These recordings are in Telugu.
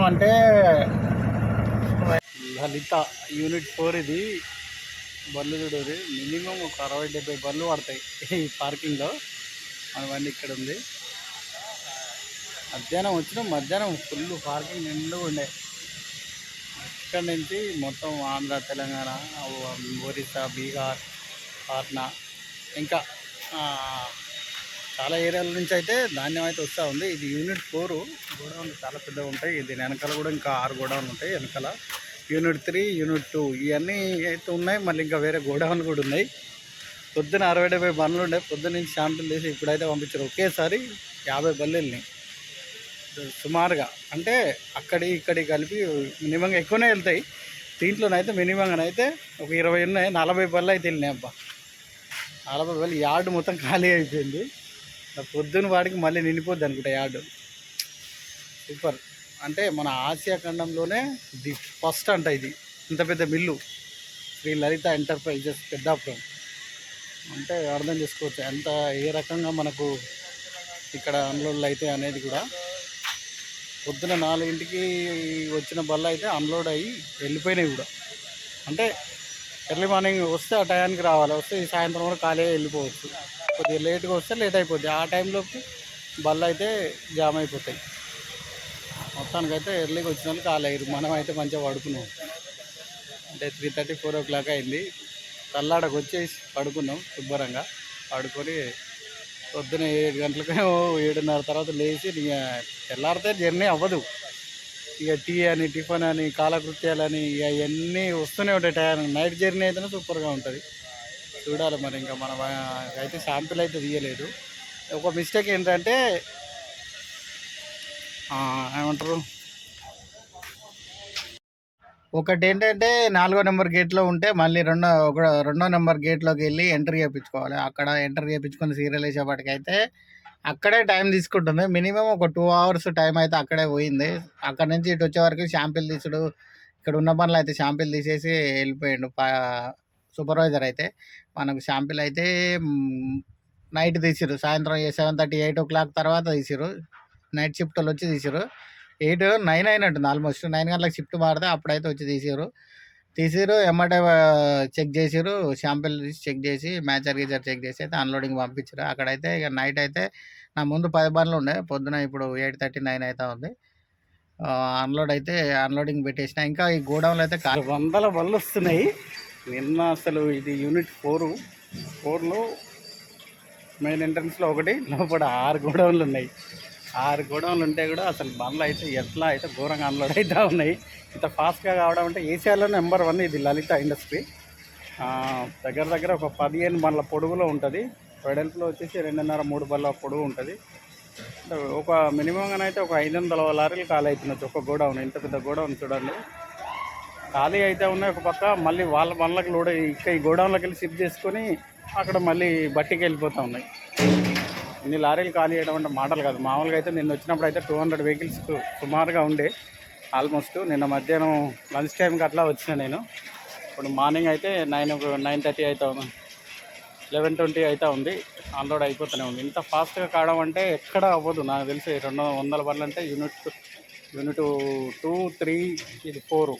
అంటే లలిత యూనిట్ 4 ఇది. బళ్ళు చూడరు మినిమం ఒక 60-70 బళ్ళు పడతాయి ఈ పార్కింగ్లో. మన బండి ఇక్కడ ఉంది. మధ్యాహ్నం వచ్చినాం, మధ్యాహ్నం ఫుల్ పార్కింగ్ నిండు ఉండే. ఇక్కడ నుంచి మొత్తం ఆంధ్ర, తెలంగాణ, ఒరిస్సా, బీహార్, పాట్నా, ఇంకా చాలా ఏరియాల నుంచి అయితే ధాన్యం అయితే వస్తూ ఉంది. ఇది యూనిట్ 4 గోడౌన్లు చాలా పెద్దగా ఉంటాయి. దీని వెనకాల కూడా ఇంకా 6 గోడౌన్లు ఉంటాయి. వెనకాల యూనిట్ 3, యూనిట్ 2 ఇవన్నీ అయితే ఉన్నాయి. మళ్ళీ ఇంకా వేరే గోడౌన్లు కూడా ఉన్నాయి. పొద్దున 60-70 బండ్లు ఉండే. పొద్దున్న నుంచి శాంపుల్ తీసి ఇప్పుడైతే పంపించారు. ఒకేసారి 50 బళ్ళు వెళ్ళినాయి సుమారుగా. అంటే అక్కడి ఇక్కడి కలిపి మినిమంగా ఎక్కువనే వెళ్తాయి. దీంట్లోనైతే మినిమంగానైతే ఒక 20 ఉన్నాయి. 40 బళ్ళు అయితే వెళ్ళినాయి. అబ్బా 40 బళ్ళు. యార్డు మొత్తం ఖాళీ అయిపోయింది. పొద్దున వాడికి మళ్ళీ నిండిపోద్ది అనుకుంటా యార్డు. సూపర్. అంటే మన ఆసియా ఖండంలోనే ది ఫస్ట్ అంట ఇది. ఇంత పెద్ద మిల్లు శ్రీ లలిత ఎంటర్ప్రైజెస్ పెద్దాపురం. అంటే అర్థం చేసుకోవచ్చు ఎంత ఏ రకంగా మనకు ఇక్కడ అన్లోడ్లు అయితే అనేది కూడా. పొద్దున 4ంటికి వచ్చిన బళ్ళు అయితే అన్లోడ్ అయ్యి వెళ్ళిపోయినాయి కూడా. అంటే ఎర్లీ మార్నింగ్ వస్తే ఆ టయానికి రావాలి. వస్తే ఈ సాయంత్రం కూడా ఖాళీ వెళ్ళిపోవచ్చు. కొద్దిగా లేట్గా వస్తే లేట్ అయిపోద్ది. ఆ టైంలోకి బళ్ళు అయితే జామ్ అయిపోతాయి. మొత్తానికైతే ఎర్లీగా వచ్చిన వాళ్ళు ఖాళీ అయ్యారు. మనం అయితే మంచిగా పడుకున్నాం. అంటే 3:30, 4 o'clock అయింది. తల్లాడకు వచ్చేసి పడుకున్నాం శుభ్రంగా. పడుకొని పొద్దున 7 గంటలకు 7:30 తర్వాత లేచి ఇక తెల్లారితే జర్నీ అవ్వదు. ఇక టీ అని, టిఫిన్ అని, కాలకృత్యాలని ఇక ఇవన్నీ వస్తూనే ఉంటాయి టైం. నైట్ జర్నీ అయితేనే సూపర్గా ఉంటుంది. చూడాలి మరి. ఇంకా మనం అయితే శాంపిల్ అయితే తీయలేదు. ఒక మిస్టేక్ ఏంటంటే ఏమంటారు, ఒకటి ఏంటంటే 4వ నెంబర్ గేట్లో ఉంటే మళ్ళీ రెండో నెంబర్ గేట్లోకి వెళ్ళి ఎంట్రీ చేయించుకోవాలి. అక్కడ ఎంట్రీ చేయించుకొని సీరియల్ వేసేపటికైతే అక్కడే టైం తీసుకుంటుంది. మినిమం ఒక 2 hours టైం అయితే అక్కడే పోయింది. అక్కడ నుంచి ఇటు వచ్చే వరకు శాంపిల్ తీసుడు. ఇక్కడ ఉన్న పనులు అయితే శాంపిల్ తీసేసి వెళ్ళిపోయాడు సూపర్వైజర్. అయితే మనకు శాంపిల్ అయితే నైట్ తీసిరు. సాయంత్రం 7:30, 8 o'clock తర్వాత తీసిరు. నైట్ షిఫ్ట్ వాళ్ళు వచ్చి తీసిరు. 8, 9 అయినట్టుంది ఆల్మోస్ట్. 9 గంటలకు షిఫ్ట్ మారితే అప్పుడైతే వచ్చి తీసిరు. ఎమ్మటే చెక్ చేసిరు. శాంపిల్ తీసి చెక్ చేసి మ్యాచర్ గీచర్ చెక్ చేసి అయితే అన్లోడింగ్ పంపించారు. అక్కడైతే ఇక నైట్ అయితే నా ముందు 10 బండ్లు ఉండే. పొద్దున ఇప్పుడు 8:30, 9 అవుతా ఉంది. అన్లోడింగ్ పెట్టేసిన. ఇంకా ఈ గోడౌన్లో అయితే 100 బళ్ళు వస్తున్నాయి. నిన్న అసలు ఇది యూనిట్ 4లో మెయిన్ ఎంట్రన్స్లో ఒకటి, లోపల 6 గోడౌన్లు ఉన్నాయి. 6 గోడౌన్లు ఉంటే కూడా అసలు బండ్లు అయితే ఎట్లా అయితే ఘోరంగా అన్లోడ్ అవుతూ ఉన్నాయి. ఇంత ఫాస్ట్గా కావడం అంటే ఏషియాలో నెంబర్ 1 ఇది లలిత ఇండస్ట్రీ. దగ్గర ఒక 15 బండ్ల పొడుగులో ఉంటుంది. వెడల్పులో వచ్చేసి 2.5-3 బండ్ల పొడుగు ఉంటుంది. ఒక మినిమంగానైతే ఒక 500 లారీలు ఖాళీ అవుతున్నచ్చు ఒక గోడౌన్. ఇంత పెద్ద గోడౌన్ చూడండి. ఖాళీ అయితే ఉన్నాయి ఒక పక్క. మళ్ళీ వాళ్ళ బండ్లకు లోడ్ ఇక్కడ ఈ గోడౌన్లోకి వెళ్ళి షిఫ్ట్ చేసుకొని అక్కడ మళ్ళీ బట్టికి వెళ్ళిపోతూ ఉన్నాయి. ఇన్ని లారీలు ఖాళీ చేయడం అంటే మాటలు కాదు. మామూలుగా అయితే నిన్న వచ్చినప్పుడు అయితే 200 వెహికల్స్ సుమారుగా ఉండే. ఆల్మోస్ట్ నిన్న మధ్యాహ్నం లంచ్ టైంకి అట్లా వచ్చిన నేను. ఇప్పుడు మార్నింగ్ అయితే 9:30 అవుతా ఉంది, 11:20 అవుతా ఉంది. అన్లోడ్ అయిపోతూనే ఉంది. ఇంత ఫాస్ట్గా కావడం అంటే ఎక్కడ అవ్వదు నాకు తెలిసి. 200 బండ్లు అంటే యూనిట్ 2, 3, ఇది 4,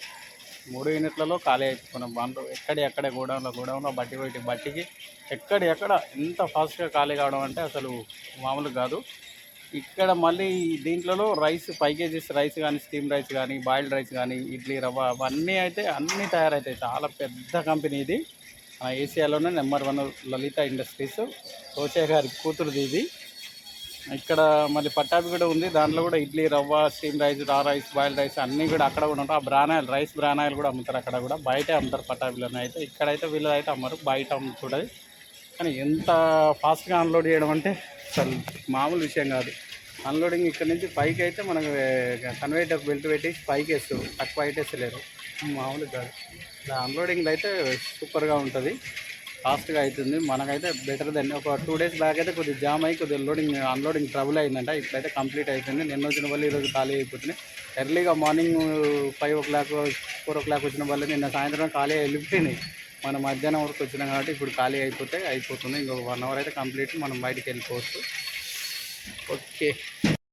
3 యూనిట్లలో ఖాళీ అయిపోతున్నాం బండ్లు. ఎక్కడే గోడౌన్లో బట్టికి ఎక్కడ ఎంత ఫాస్ట్గా ఖాళీ కావడం అంటే అసలు మామూలు కాదు. ఇక్కడ మళ్ళీ దీంట్లో రైస్ 5 kgs రైస్ కానీ, స్టీమ్ రైస్ కానీ, బాయిల్డ్ రైస్ కానీ, ఇడ్లీ రవ్వ అవన్నీ అయితే అన్నీ తయారవుతాయి. చాలా పెద్ద కంపెనీ ఇది. ఏషియాలోనే నెంబర్ 1 లలిత ఇండస్ట్రీస్. సోచే గారి కూతురుది ఇది. ఇక్కడ మళ్ళీ పట్టాభి కూడా ఉంది. దాంట్లో కూడా ఇడ్లీ రవ్వ, స్టీమ్ రైస్, రా రైస్, బాయిల్డ్ రైస్ అన్నీ కూడా అక్కడ కూడా ఉంటాయి. ఆ బ్రానాయిల్, రైస్ బ్రానాయిల్ కూడా అమ్ముతారు. అక్కడ కూడా బయటే అమ్ముతారు పట్టాభిలోనే. అయితే ఇక్కడైతే వీళ్ళు అయితే అమ్మరు, బయట అమ్ముతుంటుంది. కానీ ఎంత ఫాస్ట్గా అన్లోడ్ చేయడం అంటే అసలు మామూలు విషయం కాదు. అన్లోడింగ్ ఇక్కడ నుంచి పైకి అయితే మనకు కన్వేటర్ బెల్ట్ పెట్టేసి పైకి వేస్తారు. తక్కువ అయితే వేస్తలేరు. మామూలు కాదు. ఇలా అన్లోడింగ్లో అయితే సూపర్గా ఉంటుంది. ఫాస్ట్గా అవుతుంది. మనకైతే బెటర్ దెన్ ఒక 2 days బ్యాక్ అయితే కొద్దిగా జామ్ అయ్యి కొద్దిగా అన్లోడింగ్ ట్రబుల్ అయిందంట. ఇప్పుడైతే కంప్లీట్ అయిపోయింది. నిన్న వచ్చిన వాళ్ళు ఈరోజు ఖాళీ అయిపోతున్నాయి. ఎర్లీగా మార్నింగ్ 5 o'clock, 4 o'clock వచ్చిన వాళ్ళు నిన్న సాయంత్రం ఖాళీ వెళ్ళిపోయినాయి. మనం మధ్యాహ్నం వరకు వచ్చినాం కాబట్టి ఇప్పుడు ఖాళీ అయిపోతుంది. ఇంకొక 1 hour అయితే కంప్లీట్ మనం బయటికి వెళ్ళిపోవచ్చు. ఓకే.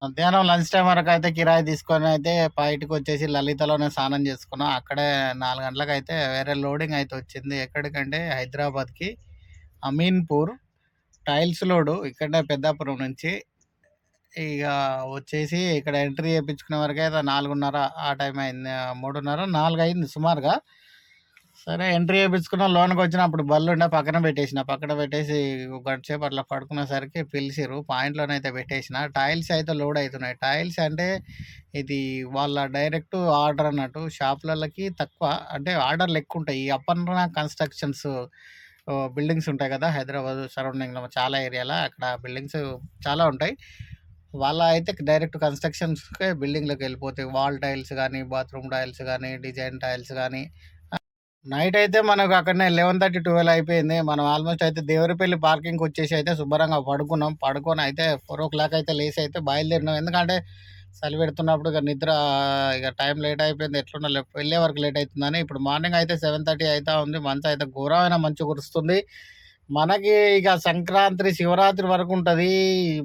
మధ్యాహ్నం లంచ్ టైం వరకు అయితే కిరాయి తీసుకొని అయితే బయటకు వచ్చేసి లలితలోనే స్నానం చేసుకున్నాం. అక్కడే 4 గంటలకు అయితే వేరే లోడింగ్ అయితే వచ్చింది. ఎక్కడికంటే హైదరాబాద్కి అమీన్పూర్ టైల్స్ లోడు ఇక్కడనే పెద్దాపురం నుంచి. ఇక వచ్చేసి ఇక్కడ ఎంట్రీ చేయించుకునే వరకు అయితే 4:30 ఆ టైం అయింది. 3:30 4 అయింది సుమారుగా. సరే ఎంట్రీ చేయించుకున్న లోనికి వచ్చినప్పుడు బళ్ళు ఉండే పక్కన పెట్టేసి ఒక గంట సేపు అట్లా పడుకునేసరికి పిలిచిర్రు. పాయింట్లోనైతే పెట్టేసిన. టైల్స్ అయితే లోడ్ అవుతున్నాయి. టైల్స్ అంటే ఇది వాళ్ళ డైరెక్ట్ ఆర్డర్ అన్నట్టు. షాపులకి తక్కువ అంటే ఆర్డర్లు ఎక్కువ ఉంటాయి. ఈ అపర్ణ కన్స్ట్రక్షన్స్ బిల్డింగ్స్ ఉంటాయి కదా హైదరాబాద్ సరౌండింగ్లో చాలా ఏరియాలో అక్కడ బిల్డింగ్స్ చాలా ఉంటాయి. వాళ్ళ అయితే డైరెక్ట్ కన్స్ట్రక్షన్స్కే బిల్డింగ్లోకి వెళ్ళిపోతాయి. వాల్ టైల్స్ కానీ, బాత్రూమ్ టైల్స్ కానీ, డిజైన్ టైల్స్ కానీ. నైట్ అయితే మనకు అక్కడనే 11:30, 12 అయిపోయింది. మనం ఆల్మోస్ట్ అయితే దేవరపల్లి పార్కింగ్కి వచ్చేసి అయితే శుభ్రంగా పడుకున్నాం. పడుకొని అయితే 4 అయితే లేసి అయితే బయలుదేరినాం. ఎందుకంటే చలి పెడుతున్నప్పుడు ఇక నిద్ర ఇక టైం లేట్ అయిపోయింది. ఎట్లున్నా వెళ్ళే వరకు లేట్ అవుతుందని. ఇప్పుడు మార్నింగ్ అయితే 7:30 అవుతా ఉంది. మంచు అయితే ఘోరమైన మంచు కురుస్తుంది. మనకి ఇక సంక్రాంతి శివరాత్రి వరకు ఉంటుంది.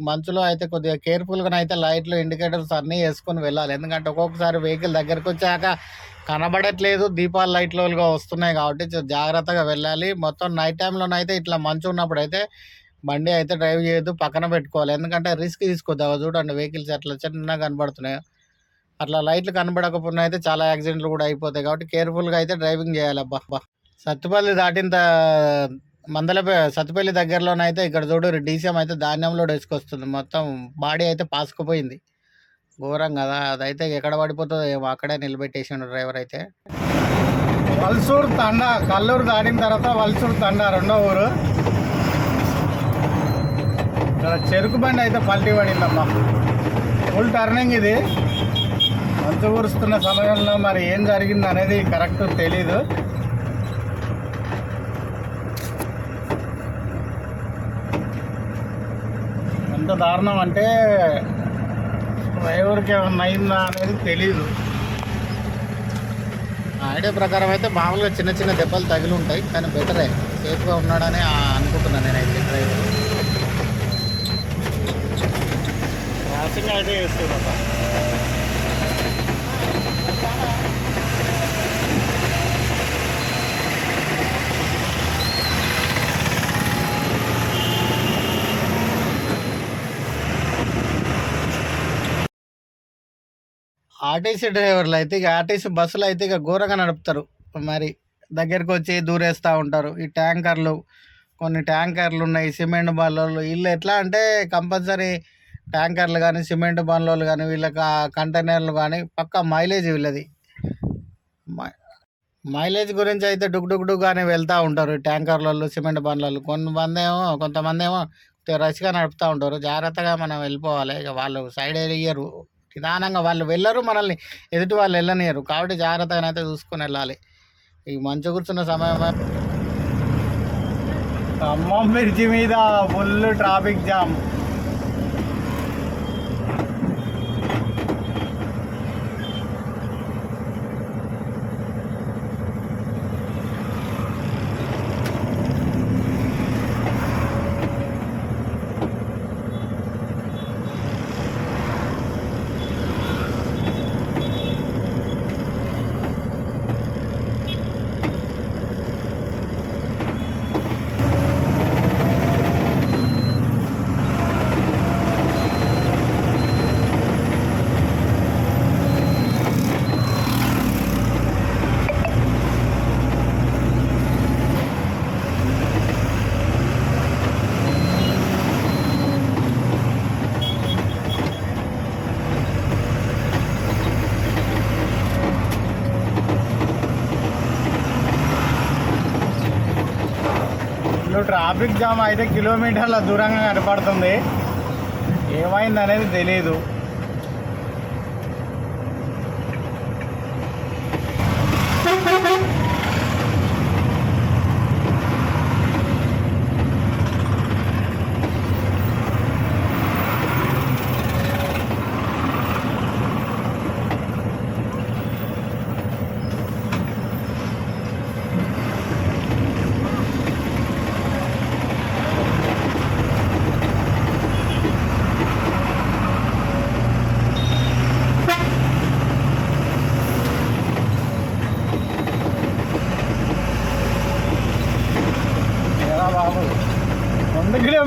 మంచులో అయితే కొద్దిగా కేర్ఫుల్గా అయితే లైట్లు ఇండికేటర్స్ అన్నీ వేసుకొని వెళ్ళాలి. ఎందుకంటే ఒక్కొక్కసారి వెహికల్ దగ్గరకు వచ్చాక కనబడట్లేదు, దీపాలు లైట్లుగా వస్తున్నాయి కాబట్టి జాగ్రత్తగా వెళ్ళాలి. మొత్తం నైట్ టైంలోనైతే ఇట్లా మంచు ఉన్నప్పుడు అయితే బండి అయితే డ్రైవ్ చేయొద్దు, పక్కన పెట్టుకోవాలి. ఎందుకంటే రిస్క్ తీసుకోవద్దు. చూడండి వెహికల్స్ అట్లా చిన్నగా కనబడుతున్నాయి. అట్లా లైట్లు కనబడకపోయినా అయితే చాలా యాక్సిడెంట్లు కూడా అయిపోతాయి కాబట్టి కేర్ఫుల్గా అయితే డ్రైవింగ్ చేయాలి. అబ్బా సత్తుపల్లి దాటిన సత్తుపల్లి దగ్గరలోనైతే ఇక్కడ చూడు డీసీఎం అయితే ధాన్యంలో వేసుకొస్తుంది. మొత్తం బాడీ అయితే పాసుకుపోయింది. ఘోరం కదా అదైతే. ఎక్కడ పడిపోతుందో ఏమో అక్కడే నిలబెట్టేసిండు డ్రైవర్ అయితే. వల్సూరు తండా, కల్లూరు దాటిన తర్వాత వల్సూరు తండా రెండో ఊరు. ఇక్కడ చెరుకు బండి అయితే పల్టీ పడిందమ్మా. ఫుల్ టర్నింగ్ ఇది. మంచు కురుస్తున్న సమయంలో మరి ఏం జరిగింది అనేది కరెక్ట్ తెలీదు. ఎంత దారుణం అంటే డ్రైవర్కి ఏమన్నా అయిందా అనేది తెలీదు. ఐడియా ప్రకారం అయితే మామూలుగా చిన్న చిన్న దెబ్బలు తగిలి ఉంటాయి, కానీ బెటరే, సేఫ్గా ఉన్నాడని అనుకుంటున్నాను నేనైతే. డ్రైవర్ క్రాసింగ్ అయితే చేస్తున్నా. ఆర్టీసీ డ్రైవర్లు అయితే ఇక ఆర్టీసీ బస్సులు అయితే ఇక ఘోరంగా నడుపుతారు. మరి దగ్గరికి వచ్చి దూరేస్తూ ఉంటారు. ఈ కొన్ని ట్యాంకర్లు ఉన్నాయి, సిమెంట్ బాన్లోళ్ళు. వీళ్ళు ఎట్లా అంటే కంపల్సరీ ట్యాంకర్లు కానీ, సిమెంట్ బాన్లోళ్ళు కానీ, వీళ్ళకి కంటైనర్లు కానీ పక్కా మైలేజ్ వీళ్ళది. మైలేజ్ గురించి అయితే డుగ్గానే వెళ్తూ ఉంటారు ట్యాంకర్లలో, సిమెంట్ బాన్లలో. కొంతమంది ఏమో రష్గా నడుపుతూ ఉంటారు. జాగ్రత్తగా మనం వెళ్ళిపోవాలి. ఇక వాళ్ళు సైడ్ వేయరు, నిదానంగా వాళ్ళు వెళ్ళరు, మనల్ని ఎదుటి వాళ్ళు వెళ్ళనియరు. కాబట్టి జాగ్రత్తగా అయితే చూసుకొని వెళ్ళాలి. ఈ మంచు కూర్చున్న సమయం. ఖమ్మం బ్రిడ్జి మీద full traffic jam. Traffic jam అయితే కిలోమీటర్ల దూరంగా కనపడుతుంది. ఏమైంది అనేది తెలియదు.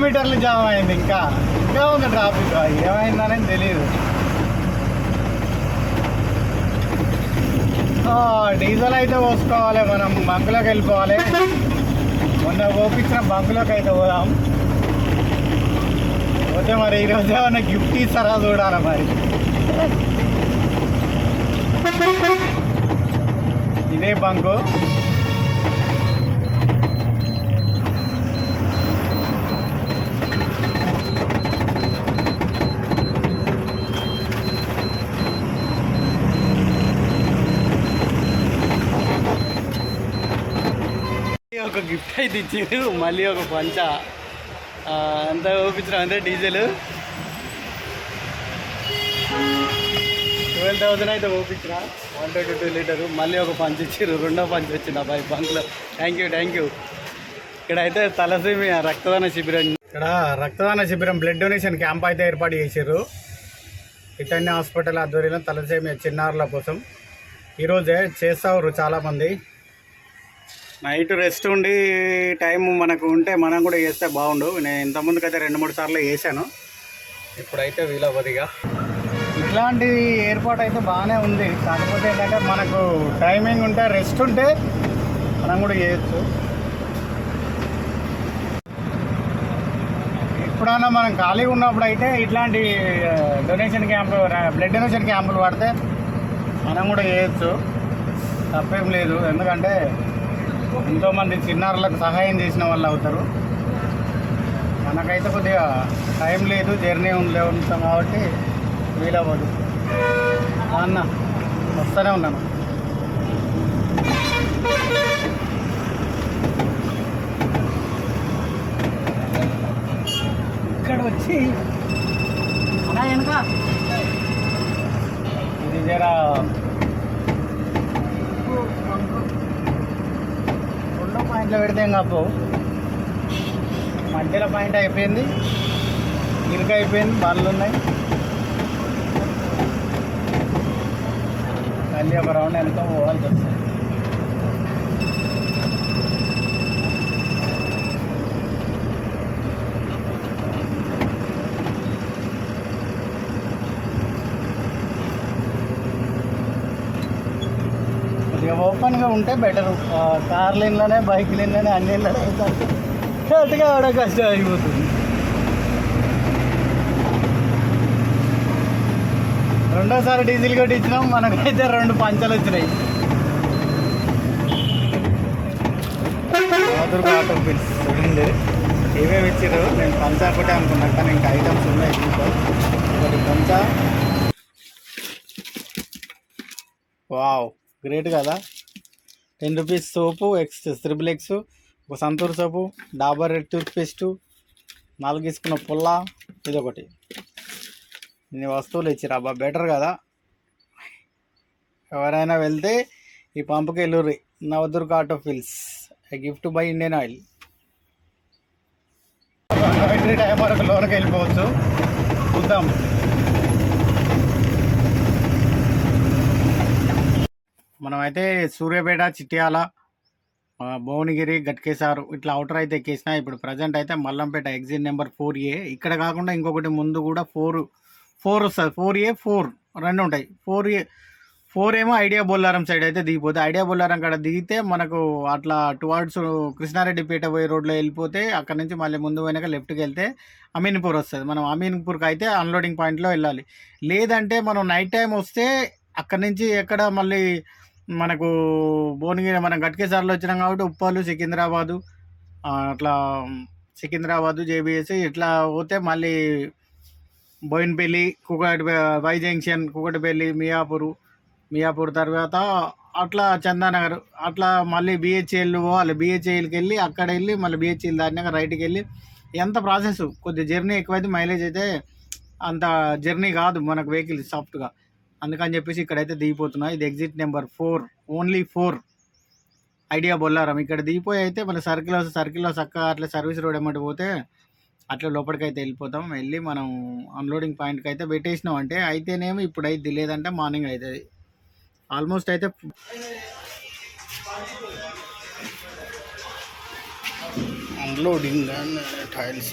కిలోమీటర్లు జామ్ అయింది. ఇంకా ఉంది ట్రాఫిక్. ఏమైందనేది తెలియదు. డీజిల్ అయితే పోసుకోవాలి. మనం బంకులోకి వెళ్ళిపోవాలి. మొన్న ఓపించిన బంకులోకి అయితే పోదాం. పోతే మరి ఈరోజు ఏమన్నా గిఫ్ట్ ఇస్తారా చూడాలి. మరి ఇదే బంకు. ఒక గిఫ్ట్ అయితే ఇచ్చారు. మళ్ళీ ఒక పంచ అంతా ఓపించడం అంటే డీజిల్ 12,000 అయితే ఓపించిన 122 లీటరు. మళ్ళీ ఒక పంచ్ ఇచ్చారు. రెండో పంచ్ వచ్చింది అబ్బాయి బంక్లో. Thank you. ఇక్కడైతే తలసేమియా రక్తదాన శిబిరం. ఇక్కడ రక్తదాన శిబిరం బ్లడ్ డొనేషన్ క్యాంప్ అయితే ఏర్పాటు చేశారు. చైతన్య హాస్పిటల్ ఆధ్వర్యంలో తలసేమియా చిన్నారుల కోసం ఈరోజే చేస్తారు చాలామంది. నైట్ రెస్ట్ ఉండి టైం మనకు ఉంటే మనం కూడా చేస్తే బాగుండు. నేను ఇంతకుముందుకైతే 2-3 సార్లు చేశాను. ఇప్పుడైతే వీలవదిగా ఇట్లాంటి ఏర్పాటు అయితే బాగానే ఉంది. కాకపోతే ఏంటంటే మనకు టైమింగ్ ఉంటే రెస్ట్ ఉంటే మనం కూడా చేయొచ్చు. ఎప్పుడైనా మనం ఖాళీగా ఉన్నప్పుడు అయితే ఇట్లాంటి డొనేషన్ క్యాంపు బ్లడ్ డొనేషన్ క్యాంపులు పడితే మనం కూడా చేయొచ్చు. తప్పేం లేదు. ఎందుకంటే ఎంతోమంది చిన్నారులకు సహాయం చేసిన వాళ్ళు అవుతారు. మనకైతే కొద్దిగా టైం లేదు, జర్నీ ఉంటాం కాబట్టి వీలవ్వదు. అన్న వస్తూనే ఉన్నాను. ఇక్కడ వచ్చి అలా వెనక ఇది జరా పాయింట్లో పెడితే కాపు మధ్యలో పాయింట్ అయిపోయింది. ఇరుక అయిపోయింది. బండ్లు ఉన్నాయి. మళ్ళీ ఒక రౌండ్ వెనక పోవాల్సి వస్తుంది. కొద్దిగా ఓపెన్గా ఉంటే బెటరు. కార్ లైన్లోనే బైక్ లైన్లోనే అన్ని ఇళ్ళనే అవుతారు. కరెక్ట్గా ఆడ కష్టం అయిపోతుంది. రెండోసారి డీజిల్ కొట్టించినాం. మనకైతే 2 పంచలు వచ్చినాయి. ఆటో బిల్స్ చూడండి ఏమేమి ఇచ్చారు. నేను పంచా ఒకటే అనుకున్నాను, కానీ ఇంకా ఐటమ్స్ ఉన్నాయి. ఒకటి పంచా. వావ్, గ్రేట్ కదా. 10 రూపీస్ సోపు XXX, ఒక సంతూర్ సోపు, డాబర్ రెడ్ టూత్పేస్టు, 4 తీసుకున్న పుల్ల, ఇదొకటి. ఇన్ని వస్తువులు ఇచ్చారు. అబ్బా బెటర్ కదా. ఎవరైనా వెళ్తే ఈ పంపుకి వెళ్ళుర్రి. Navadurga auto fills, gift by Indian Oil. Entry time వరకు లోనికి వెళ్ళిపోవచ్చు. చూద్దాం. మనమైతే సూర్యాపేట, చిట్యాల, భువనగిరి, గట్కేసారు ఇట్లా అవుటర్ అయితే ఎక్కేసిన. ఇప్పుడు ప్రజెంట్ అయితే మల్లంపేట ఎగ్జిట్ నెంబర్ 4A. ఇక్కడ కాకుండా ఇంకొకటి ముందు కూడా 4 వస్తుంది. 4A 4 2 ఉంటాయి. 4 ఏమో ఐడియా బొల్లారం సైడ్ అయితే దిగిపోతే, ఐడియా బొల్లారం కాడ దిగితే మనకు అట్లా టువార్డ్స్ కృష్ణారెడ్డిపేట పోయే రోడ్లో వెళ్ళిపోతే అక్కడ నుంచి మళ్ళీ ముందు పోయినాక లెఫ్ట్కి వెళ్తే అమీన్పూర్ వస్తుంది. మనం అమీన్పూర్కి అయితే అన్లోడింగ్ పాయింట్లో వెళ్ళాలి. లేదంటే మనం నైట్ టైం వస్తే అక్కడి నుంచి ఎక్కడ మళ్ళీ మనకు భువనగిరి, మనం గట్కేసార్లో వచ్చినాం కాబట్టి ఉప్పాలు, సికింద్రాబాదు, అట్లా సికింద్రాబాదు, JBS ఇట్లా పోతే మళ్ళీ బోయిన్పల్లి, వై జంక్షన్, కూకటిపల్లి, మియాపూర్ తర్వాత అట్లా చందానగర్, అట్లా మళ్ళీ BHEL పోవాలి. BHELకి వెళ్ళి అక్కడ వెళ్ళి మళ్ళీ BHEL దాటినాక రైట్కి వెళ్ళి ఎంత ప్రాసెస్. కొద్దిగా జర్నీ ఎక్కువైతే మైలేజ్ అయితే అంత జర్నీ కాదు మనకు వెహికల్ సాఫ్ట్గా. అందుకని చెప్పేసి ఇక్కడైతే దిగిపోతున్నా. ఇది exit number 4, only 4, idea Bollaram. ఇక్కడ దిగిపోయి అయితే మన సర్కిల్లో చక్కగా అట్లా సర్వీస్ రోడ్ ఏమంటే పోతే అట్లా లోపలికి అయితే వెళ్ళిపోతాం. వెళ్ళి మనం అన్లోడింగ్ పాయింట్కి అయితే పెట్టేసినాం అంటే అయితేనేమో ఇప్పుడు అయితే లేదంటే మార్నింగ్ అవుతుంది. ఆల్మోస్ట్ అయితే అన్లోడింగ్ అండ్ టైల్స్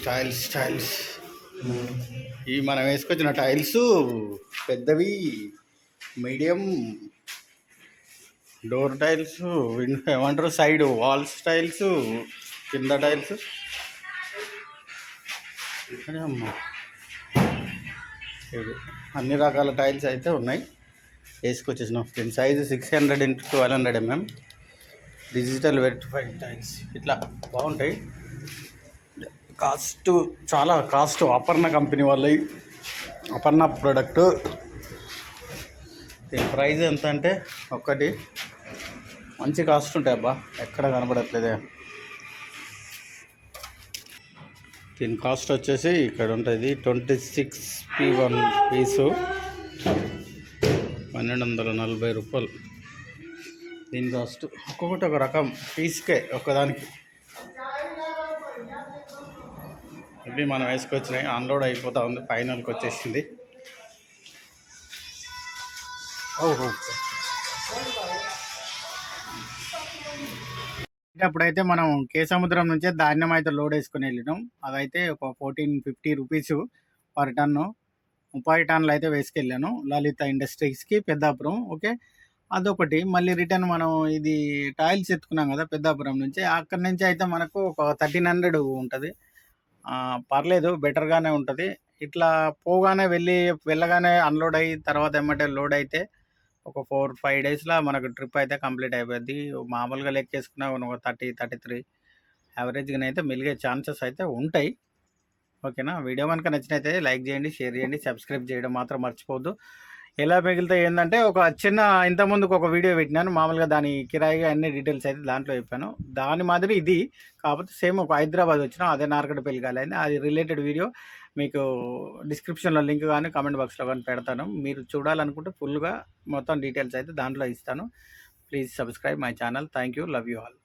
ఇవి మనం వేసుకొచ్చిన టైల్స్ పెద్దవి, మీడియం, డోర్ టైల్స్, ఏమంటారు సైడ్ వాల్స్ టైల్స్, కింద టైల్స్. అమ్మా ఇవి అన్ని రకాల టైల్స్ అయితే ఉన్నాయి, వేసుకొచ్చేసినాం. దీని size 600 x 1200 mm digital verified tiles. ఇట్లా బాగుంటాయి. కాస్ట్ చాలా కాస్ట్. అపర్ణ కంపెనీ వాళ్ళవి, అపర్ణ ప్రోడక్ట్. దీని ప్రైస్ ఎంత అంటే ఒక్కటి మంచి కాస్ట్ ఉంటాయి అబ్బా, ఎక్కడ కనపడట్లేదే. దీని కాస్ట్ వచ్చేసి ఇక్కడ ఉంటుంది 26p1 పీసు 1240 రూపాయలు. దీని కాస్ట్ ఒక్కొక్కటి ఒక రకం పీస్కే ఒక్కదానికి. ఇవి మనం వేసుకొచ్చినాయి, అన్లోడ్ అయిపోతూ ఉంది, ఫైనల్కి వచ్చేసింది. ఓహో అప్పుడైతే మనం కేసముద్రం నుంచే ధాన్యం అయితే లోడ్ వేసుకుని వెళ్ళినాం. అదైతే ఒక 1450 రూపీస్ పర్ టన్ను, 30 టన్నులు అయితే వేసుకెళ్ళాను లలిత ఇండస్ట్రీస్కి పెద్దాపురం. ఓకే, అదొకటి. మళ్ళీ రిటర్న్ మనం ఇది టైల్స్ ఎత్తుకున్నాం కదా పెద్దాపురం నుంచి, అక్కడి నుంచి అయితే మనకు ఒక 1300 ఉంటుంది. పర్లేదు, బెటర్గానే ఉంటుంది. ఇట్లా పోగానే వెళ్ళగానే అన్లోడ్ అయ్యి తర్వాత ఏమంటే లోడ్ అయితే ఒక 4-5 డేస్లో మనకు ట్రిప్ అయితే కంప్లీట్ అయిపోద్ది. మామూలుగా లెక్కేసుకున్నా ఒక 30-33 యావరేజ్గా అయితే మిలిగే ఛాన్సెస్ అయితే ఉంటాయి. ఓకేనా, వీడియో కనుక నచ్చినైతే లైక్ చేయండి, షేర్ చేయండి, సబ్స్క్రైబ్ చేయడం మాత్రం మర్చిపోవద్దు. ఎలా మిగులుతాయి ఏంటంటే ఒక చిన్న ఇంతకుముందుకు ఒక వీడియో పెట్టినాను, మామూలుగా దాని కిరాయిగా అన్ని డీటెయిల్స్ అయితే దాంట్లో చెప్పాను. దాని మాదిరి ఇది, కాకపోతే సేమ్ ఒక హైదరాబాద్ వచ్చినా అదే నార్కట్పల్లి కాలేదు. అది రిలేటెడ్ వీడియో మీకు డిస్క్రిప్షన్లో లింక్ కానీ కామెంట్ బాక్స్లో కానీ పెడతాను. మీరు చూడాలనుకుంటే ఫుల్గా మొత్తం డీటెయిల్స్ అయితే దాంట్లో ఇస్తాను. Please subscribe my channel. Thank you, love you all.